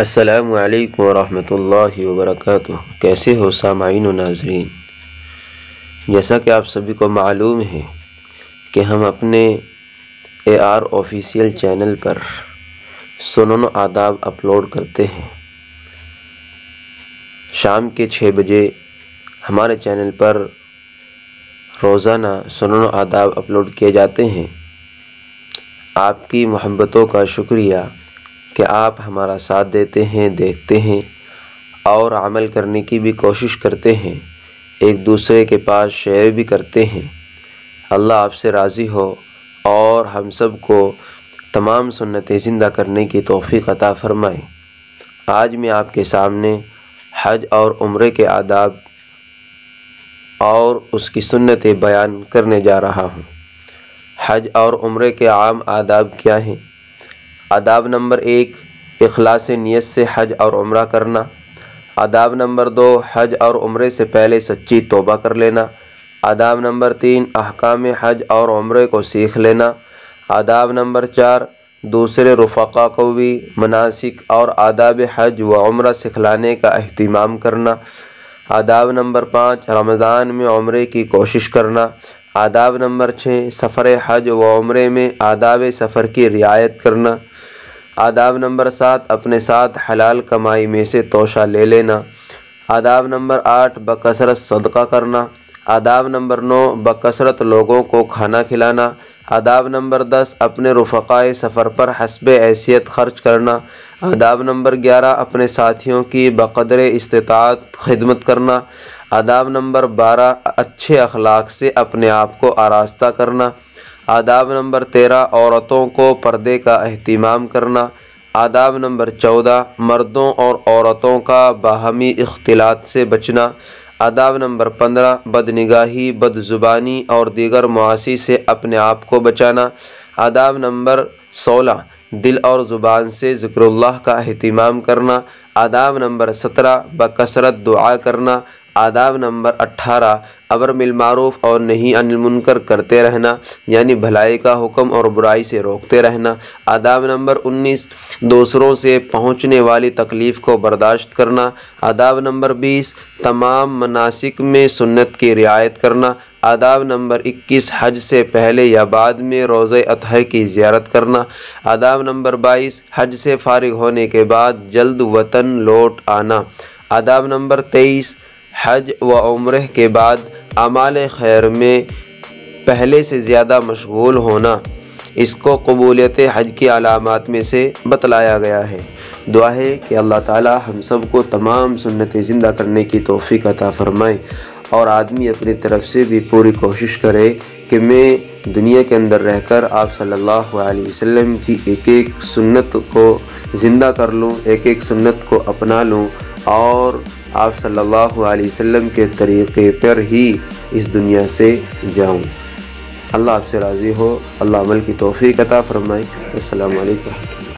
السلام علیکم ورحمۃ اللہ وبرکاتہ۔ کیسے ہو سامعین و ناظرین؟ جیسا کہ آپ سبھی کو معلوم ہے کہ ہم اپنے AR آفیشیل چینل پر سنن و آداب اپلوڈ کرتے ہیں۔ شام کے 6 بجے ہمارے چینل پر روزانہ سنن و آداب اپلوڈ کیے جاتے ہیں۔ آپ کی محبتوں کا شکریہ کہ آپ ہمارا ساتھ دیتے ہیں، دیکھتے ہیں اور عمل کرنے کی بھی کوشش کرتے ہیں، ایک دوسرے کے پاس شیئر بھی کرتے ہیں۔ اللہ آپ سے راضی ہو اور ہم سب کو تمام سنتیں زندہ کرنے کی توفیق عطا فرمائے۔ آج میں آپ کے سامنے حج اور عمرے کے آداب اور اس کی سنتیں بیان کرنے جا رہا ہوں۔ حج اور عمرے کے عام آداب کیا ہیں؟ آداب نمبر 1، اخلاص نیت سے حج اور عمرہ کرنا۔ آداب نمبر 2، حج اور عمرے سے پہلے سچی توبہ کر لینا۔ آداب نمبر 3، احکام حج اور عمرے کو سیکھ لینا۔ آداب نمبر 4، دوسرے رفقا کو بھی مناسک اور آداب حج و عمرہ سکھلانے کا اہتمام کرنا۔ آداب نمبر 5، رمضان میں عمرے کی کوشش کرنا۔ آداب نمبر 6، سفر حج و عمرے میں آداب سفر کی رعایت کرنا۔ آداب نمبر 7، اپنے ساتھ حلال کمائی میں سے توشہ لے لینا۔ آداب نمبر 8، بکثرت صدقہ کرنا۔ آداب نمبر 9، بکثرت لوگوں کو کھانا کھلانا۔ آداب نمبر 10، اپنے رفقائے سفر پر حسب حیثیت خرچ کرنا۔ آداب نمبر 11، اپنے ساتھیوں کی بقدر استطاعت خدمت کرنا۔ آداب نمبر 12، اچھے اخلاق سے اپنے آپ کو آراستہ کرنا۔ آداب نمبر 13، عورتوں کو پردے کا اہتمام کرنا۔ آداب نمبر 14، مردوں اور عورتوں کا باہمی اختلاط سے بچنا۔ آداب نمبر 15، بد نگاہی، بد زبانی اور دیگر معاصی سے اپنے آپ کو بچانا۔ آداب نمبر 16، دل اور زبان سے ذکر اللہ کا اہتمام کرنا۔ آداب نمبر 17، بکثرت دعا کرنا۔ آداب نمبر 18، امر بالمعروف اور نہی عن المنکر کرتے رہنا، یعنی بھلائی کا حکم اور برائی سے روکتے رہنا۔ آداب نمبر 19، دوسروں سے پہنچنے والی تکلیف کو برداشت کرنا۔ آداب نمبر 20، تمام مناسک میں سنت کی رعایت کرنا۔ آداب نمبر 21، حج سے پہلے یا بعد میں روزہ اطہر کی زیارت کرنا۔ آداب نمبر 22، حج سے فارغ ہونے کے بعد جلد وطن لوٹ آنا۔ آداب نمبر 23، حج و عمرہ کے بعد اعمال خیر میں پہلے سے زیادہ مشغول ہونا، اس کو قبولیت حج کی علامات میں سے بتلایا گیا ہے۔ دعا ہے کہ اللہ تعالی ہم سب کو تمام سنتیں زندہ کرنے کی توفیق عطا فرمائے، اور آدمی اپنی طرف سے بھی پوری کوشش کرے کہ میں دنیا کے اندر رہ کر آپ صلی اللہ علیہ وسلم کی ایک ایک سنت کو زندہ کر لوں، ایک ایک سنت کو اپنا لوں، اور آپ صلی اللہ علیہ وسلم کے طریقے پر ہی اس دنیا سے جاؤں۔ اللہ آپ سے راضی ہو، اللہ عمل کی توفیق عطا فرمائے۔ السلام علیکم۔